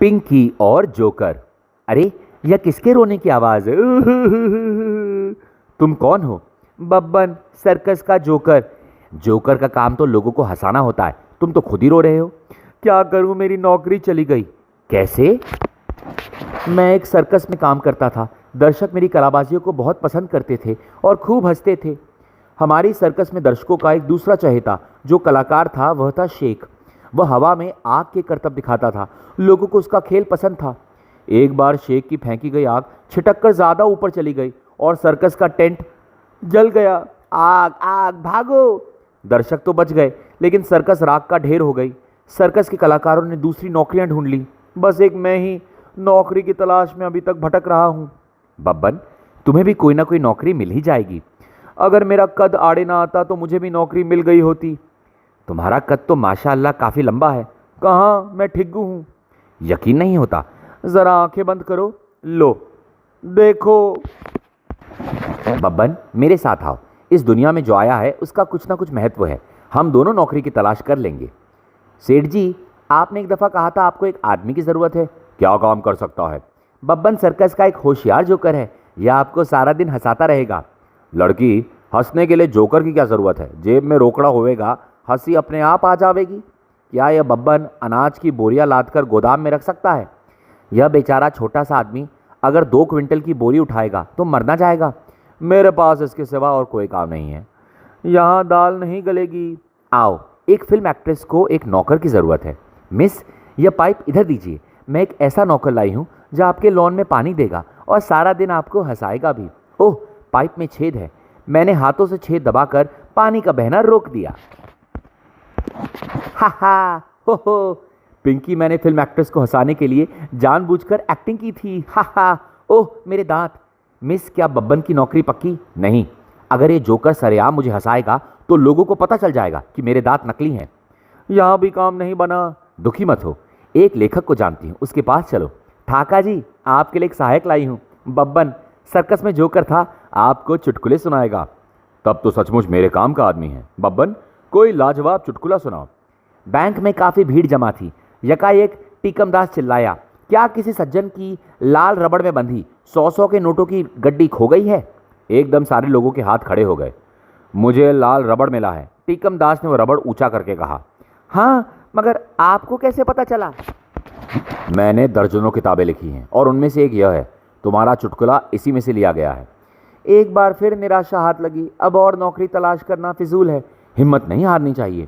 पिंकी और जोकर। अरे, यह किसके रोने की आवाज है? तुम कौन हो? बब्बन, सर्कस का जोकर। जोकर का काम तो लोगों को हंसाना होता है, तुम तो खुद ही रो रहे हो। क्या करूं, मेरी नौकरी चली गई। कैसे? मैं एक सर्कस में काम करता था। दर्शक मेरी कलाबाजियों को बहुत पसंद करते थे और खूब हंसते थे। हमारी सर्कस में दर्शकों का एक दूसरा चहेता जो कलाकार था वह था शेख। वह हवा में आग के करतब दिखाता था। लोगों को उसका खेल पसंद था। एक बार शेख की फेंकी गई आग छिटक कर ज़्यादा ऊपर चली गई और सर्कस का टेंट जल गया। आग आग, भागो! दर्शक तो बच गए, लेकिन सर्कस राख का ढेर हो गई। सर्कस के कलाकारों ने दूसरी नौकरियां ढूंढ ली। बस एक मैं ही नौकरी की तलाश में अभी तक भटक रहा हूं। बब्बन, तुम्हें भी कोई ना कोई नौकरी मिल ही जाएगी। अगर मेरा कद आड़े ना आता तो मुझे भी नौकरी मिल गई होती। तुम्हारा कद तो माशाअल्लाह काफ़ी लंबा है। कहाँ, मैं ठिग्गू हूँ। यकीन नहीं होता? ज़रा आंखें बंद करो। लो, देखो। बब्बन, मेरे साथ आओ। इस दुनिया में जो आया है उसका कुछ ना कुछ महत्व है। हम दोनों नौकरी की तलाश कर लेंगे। सेठ जी, आपने एक दफ़ा कहा था आपको एक आदमी की ज़रूरत है। क्या काम कर सकता है? बब्बन सर्कस का एक होशियार जोकर है। यह आपको सारा दिन हंसाता रहेगा। लड़की, हंसने के लिए जोकर की क्या ज़रूरत है? जेब में रोकड़ा होएगा, हंसी अपने आप आ जाएगी। क्या यह बब्बन अनाज की बोरियां लादकर गोदाम में रख सकता है? यह बेचारा छोटा सा आदमी अगर 2 क्विंटल की बोरी उठाएगा तो मरना जाएगा। मेरे पास इसके सिवा और कोई काम नहीं है। यहाँ दाल नहीं गलेगी। आओ, एक फिल्म एक्ट्रेस को एक नौकर की ज़रूरत है। मिस, यह पाइप इधर दीजिए। मैं एक ऐसा नौकर लाई हूँ जो आपके लॉन में पानी देगा और सारा दिन आपको हंसाएगा भी। ओह, पाइप में छेद है। मैंने हाथों से छेद दबाकर पानी का बहना रोक दिया। हा हा, हो। पिंकी, मैंने फिल्म एक्ट्रेस को हंसाने के लिए जानबूझकर एक्टिंग की थी। हा हा। ओह, मेरे दांत। मिस, क्या बब्बन की नौकरी पक्की? नहीं। अगर ये जोकर सरेआम मुझे हंसाएगा तो लोगों को पता चल जाएगा कि मेरे दांत नकली हैं। यहाँ भी काम नहीं बना। दुखी मत हो, एक लेखक को जानती हूँ, उसके पास चलो। ठाका जी, आपके लिए एक सहायक लाई हूँ। बब्बन सर्कस में जोकर था, आपको चुटकुले सुनाएगा। तब तो सचमुच मेरे काम का आदमी है। बब्बन, कोई लाजवाब चुटकुला सुनाओ। बैंक में काफ़ी भीड़ जमा थी। यकाएक टीकमदास चिल्लाया, क्या किसी सज्जन की लाल रबड़ में बंधी 100 के नोटों की गड्डी खो गई है? एकदम सारे लोगों के हाथ खड़े हो गए। मुझे लाल रबड़ मिला है। टीकमदास ने वो रबड़ ऊंचा करके कहा। हाँ, मगर आपको कैसे पता चला? मैंने दर्जनों किताबें लिखी हैं और उनमें से एक यह है। तुम्हारा चुटकुला इसी में से लिया गया है। एक बार फिर निराशा हाथ लगी। अब और नौकरी तलाश करना फिजूल है। हिम्मत नहीं हारनी चाहिए,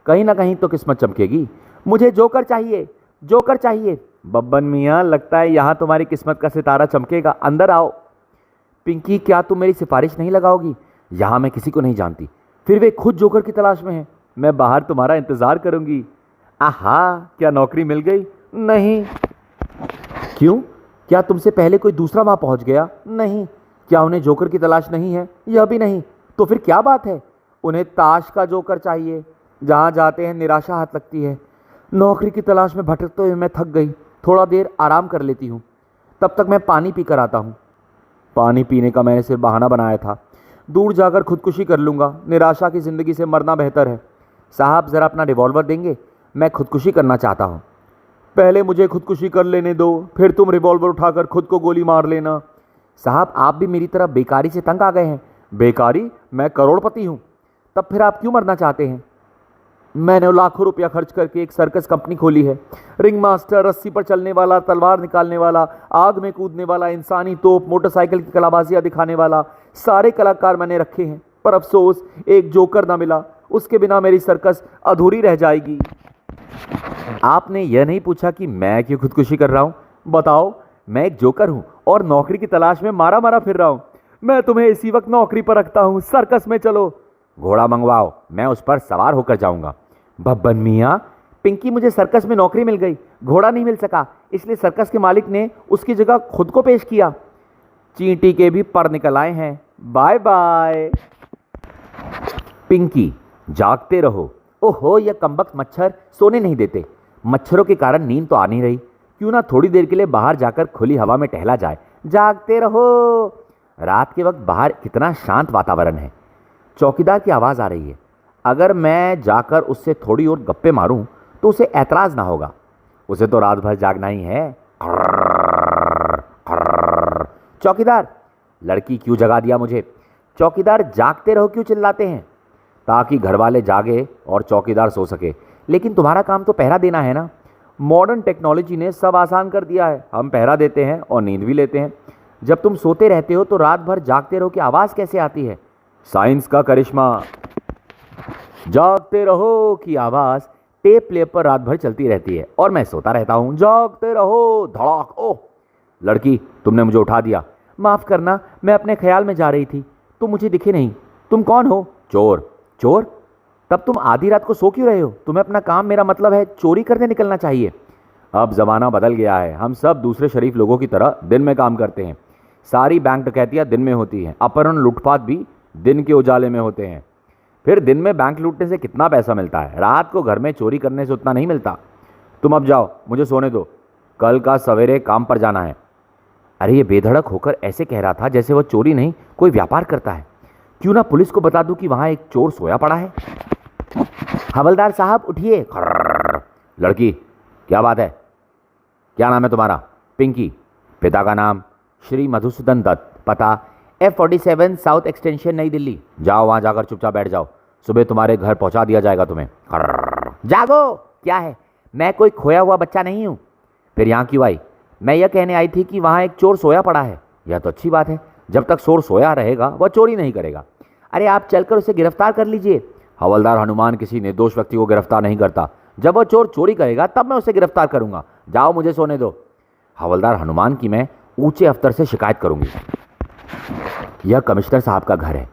कहीं ना कहीं तो किस्मत चमकेगी। मुझे जोकर चाहिए, जोकर चाहिए। बब्बन मियाँ, लगता है यहाँ तुम्हारी किस्मत का सितारा चमकेगा। अंदर आओ। पिंकी, क्या तुम मेरी सिफारिश नहीं लगाओगी? यहाँ मैं किसी को नहीं जानती, फिर वे खुद जोकर की तलाश में हैं। मैं बाहर तुम्हारा इंतज़ार करूँगी। आहा, क्या नौकरी मिल गई? नहीं। क्यों? क्या तुमसे पहले कोई दूसरा वहाँ पहुँच गया? नहीं। क्या उन्हें जोकर की तलाश नहीं है? यह भी नहीं। तो फिर क्या बात है? उन्हें ताश का जोकर चाहिए। जहाँ जाते हैं निराशा हाथ लगती है। नौकरी की तलाश में भटकते हुए मैं थक गई। थोड़ा देर आराम कर लेती हूँ, तब तक मैं पानी पी कर आता हूँ। पानी पीने का मैंने सिर्फ बहाना बनाया था। दूर जाकर खुदकुशी कर लूँगा। निराशा की ज़िंदगी से मरना बेहतर है। साहब, ज़रा अपना रिवॉल्वर देंगे? मैं खुदकुशी करना चाहता हूँ। पहले मुझे खुदकुशी कर लेने दो, फिर तुम रिवॉल्वर उठाकर खुद को गोली मार लेना। साहब, आप भी मेरी तरह बेकारी से तंग आ गए हैं। बेकारी? मैं करोड़पति हूँ। तब फिर आप क्यों मरना चाहते हैं? मैंने लाखों रुपया खर्च करके एक सर्कस कंपनी खोली है। रिंग मास्टर, रस्सी पर चलने वाला, तलवार निकालने वाला, आग में कूदने वाला, इंसानी तोप, मोटरसाइकिल की कलाबाजियाँ दिखाने वाला, सारे कलाकार मैंने रखे हैं। पर अफसोस, एक जोकर ना मिला। उसके बिना मेरी सर्कस अधूरी रह जाएगी। आपने यह नहीं पूछा कि मैं क्यों खुदकुशी कर रहा हूँ? बताओ। मैं एक जोकर हूँ और नौकरी की तलाश में मारा मारा फिर रहा हूँ। मैं तुम्हें इसी वक्त नौकरी पर रखता हूँ। सर्कस में चलो। घोड़ा मंगवाओ, मैं उस पर सवार होकर जाऊंगा। बब्बन मियाँ, पिंकी, मुझे सर्कस में नौकरी मिल गई। घोड़ा नहीं मिल सका, इसलिए सर्कस के मालिक ने उसकी जगह खुद को पेश किया। चींटी के भी पर निकल आए हैं। Bye bye. पिंकी, जागते रहो। ओहो, यह कमबख्त मच्छर सोने नहीं देते। मच्छरों के कारण नींद तो आ नहीं रही। क्यों ना थोड़ी देर के लिए बाहर जाकर खुली हवा में टहला जाए। जागते रहो। रात के वक्त बाहर कितना शांत वातावरण है। चौकीदार की आवाज़ आ रही है। अगर मैं जाकर उससे थोड़ी और गप्पे मारूं तो उसे ऐतराज़ ना होगा। उसे तो रात भर जागना ही है। खर्र, खर्र। चौकीदार, लड़की क्यों जगा दिया मुझे? चौकीदार, जागते रहो क्यों चिल्लाते हैं? ताकि घर वाले जागे और चौकीदार सो सके। लेकिन तुम्हारा काम तो पहरा देना है ना। मॉडर्न टेक्नोलॉजी ने सब आसान कर दिया है। हम पहरा देते हैं और नींद भी लेते हैं। जब तुम सोते रहते हो तो रात भर जागते रहो की आवाज़ कैसे आती है? साइंस का करिश्मा। जागते रहो की आवाज़ टेप प्ले पर रात भर चलती रहती है और मैं सोता रहता हूँ। जागते रहो, धड़ाक। ओह लड़की, तुमने मुझे उठा दिया। माफ़ करना, मैं अपने ख्याल में जा रही थी, तुम मुझे दिखे नहीं। तुम कौन हो? चोर। चोर? तब तुम आधी रात को सो क्यों रहे हो? तुम्हें अपना काम, मेरा मतलब है चोरी करने निकलना चाहिए। अब ज़माना बदल गया है। हम सब दूसरे शरीफ लोगों की तरह दिन में काम करते हैं। सारी बैंक डकैतियाँ दिन में होती हैं। अपहरण, लूटपाट भी दिन के उजाले में होते हैं। फिर दिन में बैंक लूटने से कितना पैसा मिलता है? रात को घर में चोरी करने से उतना नहीं मिलता। तुम अब जाओ, मुझे सोने दो। कल का सवेरे काम पर जाना है। अरे ये बेधड़क होकर ऐसे कह रहा था जैसे वह चोरी नहीं कोई व्यापार करता है। क्यों ना पुलिस को बता दूं कि वहां एक चोर सोया पड़ा है। हवलदार साहब उठिए। लड़की, क्या बात है? क्या नाम है तुम्हारा? पिंकी। पिता का नाम? श्री मधुसूदन दत्त। पता F47 साउथ एक्सटेंशन, नई दिल्ली। जाओ वहां जाकर चुपचाप बैठ जाओ, सुबह तुम्हारे घर पहुंचा दिया जाएगा तुम्हें। जागो। क्या है? मैं कोई खोया हुआ बच्चा नहीं हूं। फिर यहाँ क्यों आई? मैं यह कहने आई थी कि वहाँ एक चोर सोया पड़ा है। यह तो अच्छी बात है। जब तक चोर सोया रहेगा वह चोरी नहीं करेगा। अरे आप चलकर उसे गिरफ्तार कर लीजिए। हवलदार हनुमान किसी निर्दोष व्यक्ति को गिरफ्तार नहीं करता। जब वह चोर चोरी करेगा तब मैं उसे गिरफ्तार करूंगा। जाओ, मुझे सोने दो। हवलदार हनुमान की मैं ऊंचे अफसर से शिकायत करूंगी। यह कमिश्नर साहब का घर है।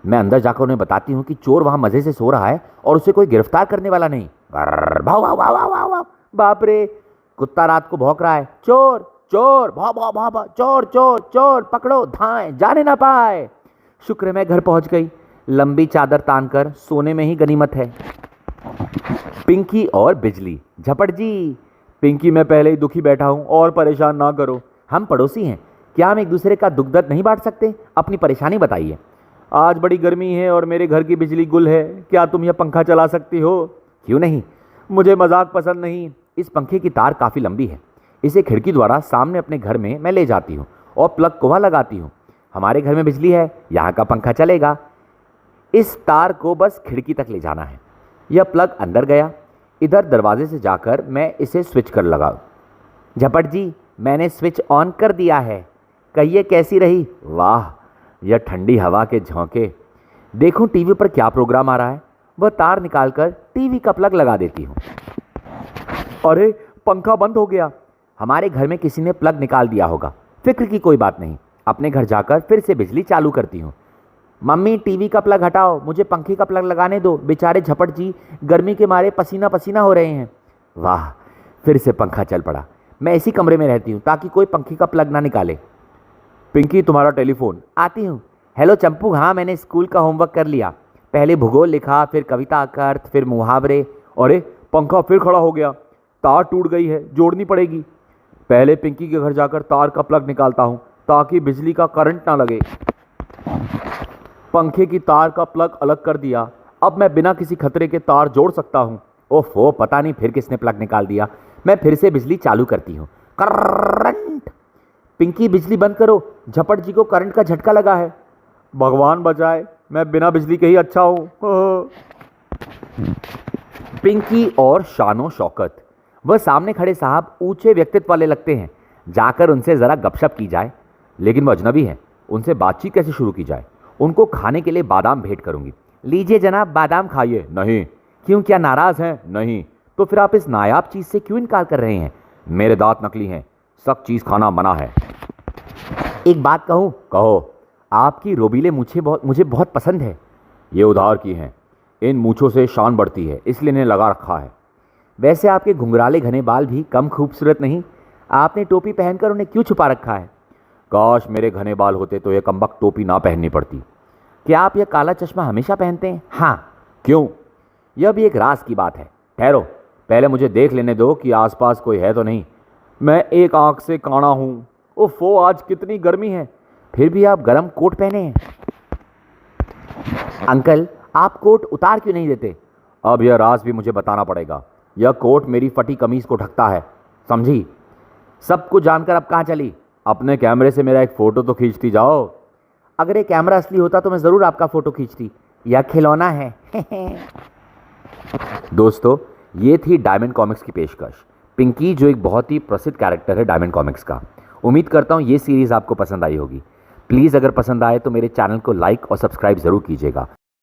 मैं अंदर जाकर उन्हें बताती हूँ कि चोर वहाँ मजे से सो रहा है और उसे कोई गिरफ्तार करने वाला नहीं। भाव भाव भाव भाव भाव। बाप रे, कुत्ता रात को भौंक रहा है। चोर चोर, भाव भाव भाव भाव। चोर चोर चोर, पकड़ो, धाएं, जाने ना पाए। शुक्र है मैं घर पहुंच गई। लंबी चादर तानकर सोने में ही गनीमत है। पिंकी और बिजली। झपट जी। पिंकी, मैं पहले ही दुखी बैठा हूँ और परेशान ना करो। हम पड़ोसी हैं, क्या हम एक दूसरे का दुख दर्द नहीं बांट सकते? अपनी परेशानी बताइए। आज बड़ी गर्मी है और मेरे घर की बिजली गुल है। क्या तुम यह पंखा चला सकती हो? क्यों नहीं, मुझे मजाक पसंद नहीं। इस पंखे की तार काफ़ी लंबी है। इसे खिड़की द्वारा सामने अपने घर में मैं ले जाती हूँ और प्लग को वहाँ लगाती हूँ। हमारे घर में बिजली है, यहाँ का पंखा चलेगा। इस तार को बस खिड़की तक ले जाना है। यह प्लग अंदर गया। इधर दरवाजे से जाकर मैं इसे स्विच कर लगाऊँ। झपट जी, मैंने स्विच ऑन कर दिया है। कहिए कैसी रही? वाह, यह ठंडी हवा के झोंके। देखूं टीवी पर क्या प्रोग्राम आ रहा है। वह तार निकालकर टीवी का प्लग लगा देती हूँ। अरे, पंखा बंद हो गया। हमारे घर में किसी ने प्लग निकाल दिया होगा। फिक्र की कोई बात नहीं। अपने घर जाकर फिर से बिजली चालू करती हूँ। मम्मी, टीवी का प्लग हटाओ, मुझे पंखे का प्लग लगाने दो। बेचारे झपट जी गर्मी के मारे पसीना पसीना हो रहे हैं। वाह, फिर से पंखा चल पड़ा। मैं इसी कमरे में रहती हूँ ताकि कोई पंखे का प्लग ना निकाले। पिंकी, तुम्हारा टेलीफोन। आती हूँ। हेलो चंपू, हाँ मैंने स्कूल का होमवर्क कर लिया। पहले भूगोल लिखा, फिर कविता का अर्थ, फिर मुहावरे। अरे, पंखा फिर खड़ा हो गया। तार टूट गई है, जोड़नी पड़ेगी। पहले पिंकी के घर जाकर तार का प्लग निकालता हूँ ताकि बिजली का करंट ना लगे। पंखे की तार का प्लग अलग कर दिया। अब मैं बिना किसी खतरे के तार जोड़ सकता हूँ। ओफो, पता नहीं फिर किसने प्लग निकाल दिया। मैं फिर से बिजली चालू करती हूँ। करंट। पिंकी, बिजली बंद करो, झपट जी को करंट का झटका लगा है। भगवान बचाए, मैं बिना बिजली के ही अच्छा हूँ। पिंकी और शानो शौकत। वह सामने खड़े साहब ऊंचे व्यक्तित्व वाले लगते हैं। जाकर उनसे ज़रा गपशप की जाए। लेकिन वह अजनबी हैं, उनसे बातचीत कैसे शुरू की जाए? उनको खाने के लिए बादाम भेंट करूंगी। लीजिए जनाब, बादाम खाइए। नहीं। क्यों, क्या नाराज़ हैं? नहीं। तो फिर आप इस नायाब चीज़ से क्यों इनकार कर रहे हैं? मेरे दांत नकली हैं, सब चीज़ खाना मना है। एक बात कहूँ? कहो। आपकी रोबीले मूछें मुझे बहुत पसंद है। ये उधार की हैं। इन मूछों से शान बढ़ती है, इसलिए इन्हें लगा रखा है। वैसे आपके घुंघराले घने बाल भी कम खूबसूरत नहीं। आपने टोपी पहनकर उन्हें क्यों छुपा रखा है? काश मेरे घने बाल होते तो ये कमबख्त टोपी ना पहननी पड़ती। क्या आप यह काला चश्मा हमेशा पहनते हैं? हाँ। क्यों? यह भी एक राज की बात है। ठहरो, पहले मुझे देख लेने दो कि आसपास कोई है तो नहीं। मैं एक आंख से काना हूँ। ओफो, आज कितनी गर्मी है। फिर भी आप गर्म कोट पहने हैं। अंकल, आप कोट उतार क्यों नहीं देते? अब यह राज भी मुझे बताना पड़ेगा। यह कोट मेरी फटी कमीज को ढकता है। समझी? सब कुछ जानकर अब कहाँ चली? अपने कैमरे से मेरा एक फ़ोटो तो खींचती जाओ। अगर ये कैमरा असली होता तो मैं ज़रूर आपका फ़ोटो खींचती। यह खिलौना है। दोस्तों, ये थी डायमंड कॉमिक्स की पेशकश। पिंकी जो एक बहुत ही प्रसिद्ध कैरेक्टर है डायमंड कॉमिक्स का। उम्मीद करता हूँ ये सीरीज़ आपको पसंद आई होगी। प्लीज़ अगर पसंद आए तो मेरे चैनल को लाइक और सब्सक्राइब ज़रूर कीजिएगा।